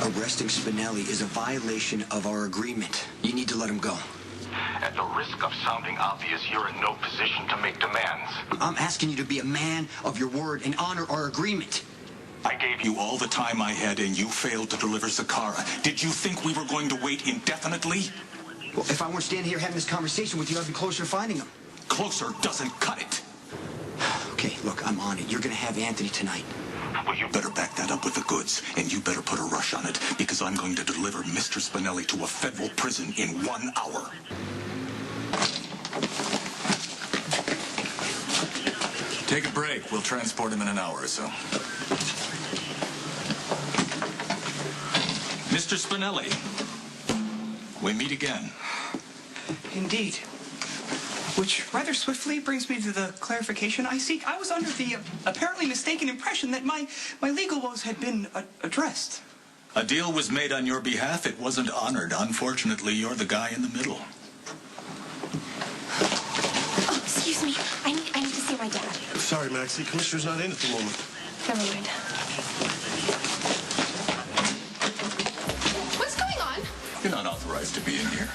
Arresting Spinelli is a violation of our agreement. You need to let him go. At the risk of sounding obvious, you're in no position to make demands. I'm asking you to be a man of your word and honor our agreement. I gave you all the time I had, and you failed to deliver Zacchara. Did you think we were going to wait indefinitely? Well, if I weren't standing here having this conversation with you, I'd be closer to finding him. Closer doesn't cut it. Okay, look, I'm on it. You're gonna have Anthony tonight. Well, you better back that up with the goods, and you better put a rush on it, because I'm going to deliver Mr. Spinelli to a federal prison in 1 hour. Take a break. We'll transport him in an hour or so. Mr. Spinelli, we meet again. Indeed. Which rather swiftly brings me to the clarification I seek. I was under the apparently mistaken impression that my legal woes had been addressed. A deal was made on your behalf. It wasn't honored. Unfortunately, you're the guy in the middle. Oh, excuse me. I need to see my dad. Sorry, Maxie. Commissioner's not in at the moment. Never mind. What's going on? You're not authorized to be in here.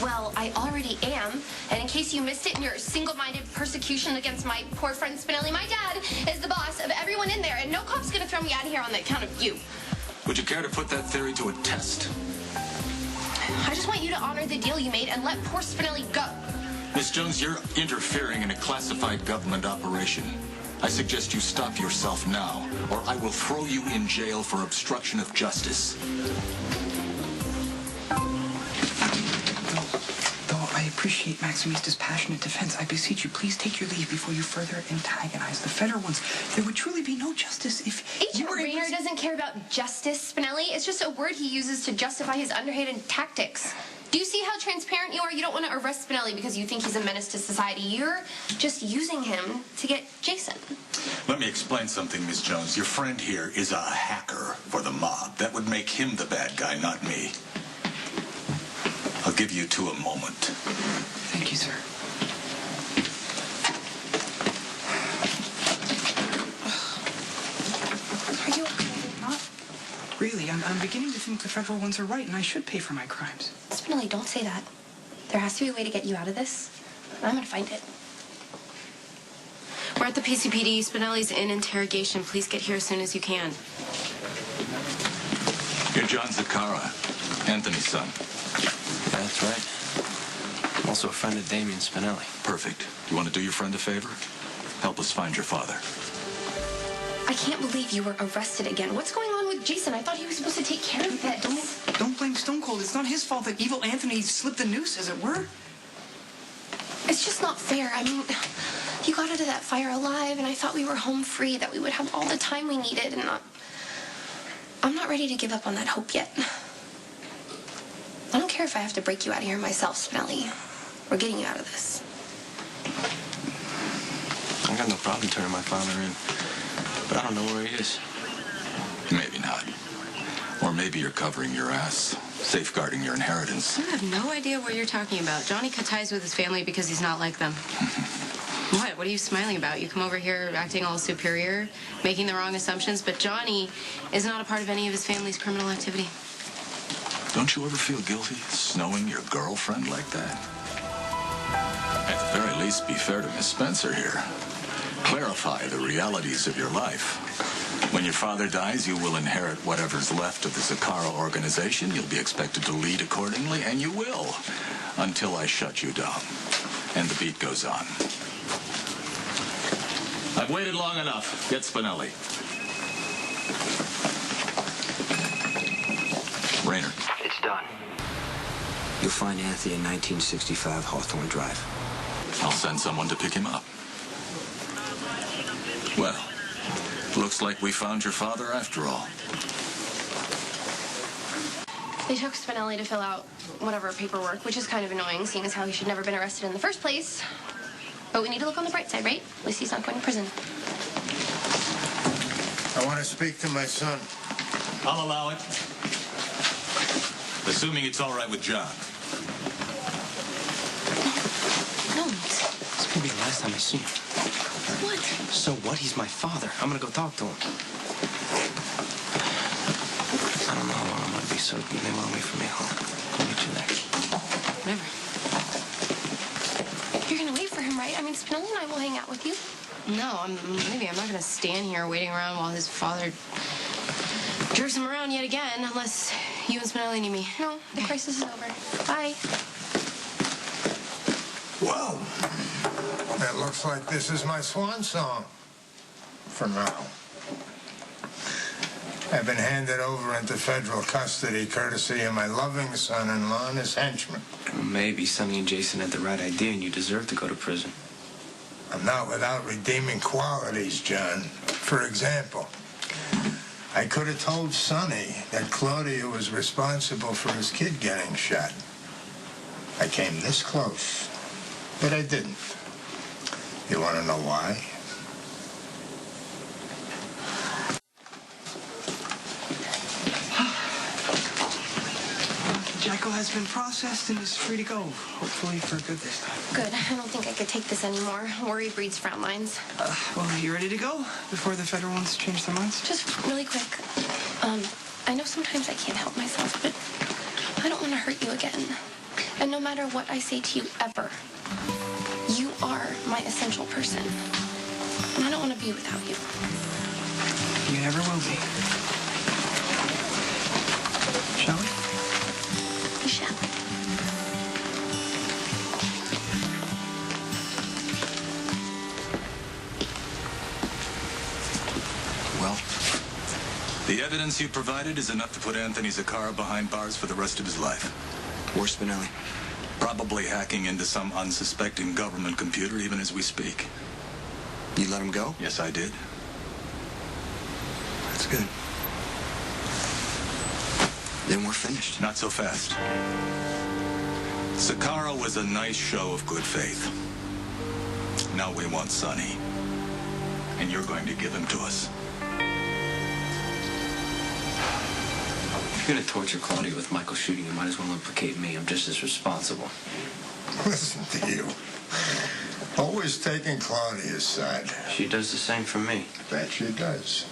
Well, I already am. And in case you missed it in your single-minded persecution against my poor friend Spinelli, my dad is the boss of everyone in there, and no cop's gonna throw me out of here on the account of you. Would you care to put that theory to a test? I just want you to honor the deal you made and let poor Spinelli go. Miss Jones, you're interfering in a classified government operation. I suggest you stop yourself now, or I will throw you in jail for obstruction of justice. Though I appreciate Maximie's dispassionate defense, I beseech you, please take your leave before you further antagonize the federal ones. There would truly be no justice if you were Rayner doesn't care about justice, Spinelli. It's just a word he uses to justify his underhanded tactics. Do you see how transparent you are? You don't want to arrest Spinelli because you think he's a menace to society. You're just using him to get Jason. Let me explain something, Miss Jones. Your friend here is a hacker for the mob. That would make him the bad guy, not me. I'll give you two a moment. Thank you, sir. Are you okay? Not really. I'm beginning to think the federal ones are right, and I should pay for my crimes. Spinelli, don't say that. There has to be a way to get you out of this. I'm gonna find it. We're at the PCPD. Spinelli's in interrogation. Please get here as soon as you can. You're John Zacchara, Anthony's son. That's right. I'm also a friend of Damien Spinelli. Perfect. You want to do your friend a favor? Help us find your father. I can't believe you were arrested again. What's going on with Jason? I thought he was supposed to take care of this. Don't blame Stone Cold. It's not his fault that evil Anthony slipped the noose, as it were. It's just not fair. I mean, you got out of that fire alive, and I thought we were home free, that we would have all the time we needed, and I'm not ready to give up on that hope yet. I don't care if I have to break you out of here myself, Spinelli. We're getting you out of this. I got no problem turning my father in, but I don't know where he is. Maybe not. Or maybe you're covering your ass, safeguarding your inheritance. I have no idea what you're talking about. Johnny cut ties with his family because he's not like them. What? What are you smiling about? You come over here acting all superior, making the wrong assumptions, but Johnny is not a part of any of his family's criminal activity. Don't you ever feel guilty snowing your girlfriend like that? At the very least, be fair to Miss Spencer here. Clarify the realities of your life. When your father dies, you will inherit whatever's left of the Zacchara organization. You'll be expected to lead accordingly, and you will, until I shut you down. And the beat goes on. I've waited long enough. Get Spinelli. Rayner. It's done. You'll find Anthony in 1965 Hawthorne Drive. I'll send someone to pick him up. Well, looks like we found your father after all. They took Spinelli to fill out whatever paperwork, which is kind of annoying, seeing as how he should never been arrested in the first place. But we need to look on the bright side, right? At least he's not going to prison. I want to speak to my son. I'll allow it. Assuming it's all right with John. No. It's gonna be the last time I see him. What? So what? He's my father. I'm gonna go talk to him. I don't know. so you may want to wait for me home. I'll meet you there. Whatever. You're gonna wait for him, right? I mean, Spinelli and I will hang out with you. No, I'm not gonna stand here waiting around while his father jerks him around yet again, unless you and Spinelli need me. No, the crisis is over. Bye. Well, it looks like this is my swan song. For now. I've been handed over into federal custody courtesy of my loving son-in-law and his henchmen. Well, maybe Sonny and Jason had the right idea and you deserve to go to prison. I'm not without redeeming qualities, John. For example, I could have told Sonny that Claudia was responsible for his kid getting shot. I came this close, but I didn't. You want to know why? Jacko has been processed and is free to go. Hopefully for good this time. Good. I don't think I could take this anymore. Worry breeds frown lines. Well, you ready to go before the federal ones change their minds? Just really quick. I know sometimes I can't help myself, but I don't want to hurt you again. And no matter what I say to you ever, you are my essential person. And I don't want to be without you. You never will be. Shall we? We shall. Well, the evidence you provided is enough to put Anthony Zacchara behind bars for the rest of his life. Where's Spinelli? Probably hacking into some unsuspecting government computer even as we speak. You let him go? Yes, I did. That's good. Then we're finished. Not so fast. Zacchara was a nice show of good faith. Now we want Sonny. And you're going to give him to us. If you're going to torture Claudia with Michael's shooting, you might as well implicate me. I'm just as responsible. Listen to you. Always taking Claudia's side. She does the same for me. That she does.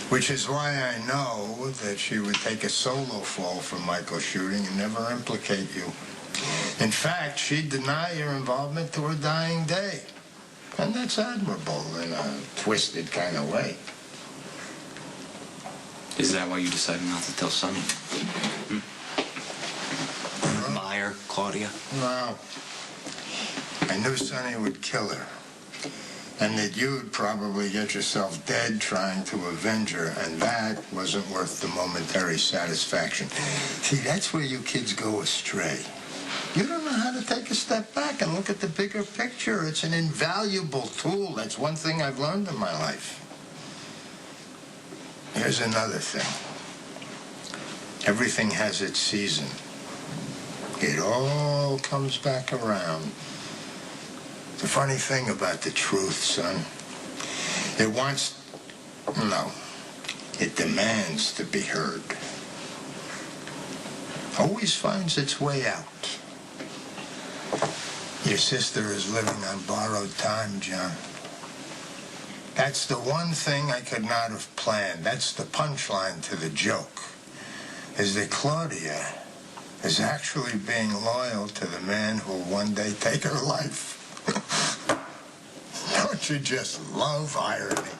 Which is why I know that she would take a solo fall from Michael's shooting and never implicate you. In fact, she'd deny your involvement to her dying day. And that's admirable in a twisted kind of way. Is that why you decided not to tell Sonny? Admire Claudia? No. I knew Sonny would kill her. And that you'd probably get yourself dead trying to avenge her, and that wasn't worth the momentary satisfaction. See, that's where you kids go astray. You don't know how to take a step back and look at the bigger picture. It's an invaluable tool. That's one thing I've learned in my life. Here's another thing. Everything has its season. It all comes back around. The funny thing about the truth, son, it demands to be heard. Always finds its way out. Your sister is living on borrowed time, John. That's the one thing I could not have planned. That's the punchline to the joke, is that Claudia is actually being loyal to the man who will one day take her life. Don't you just love irony?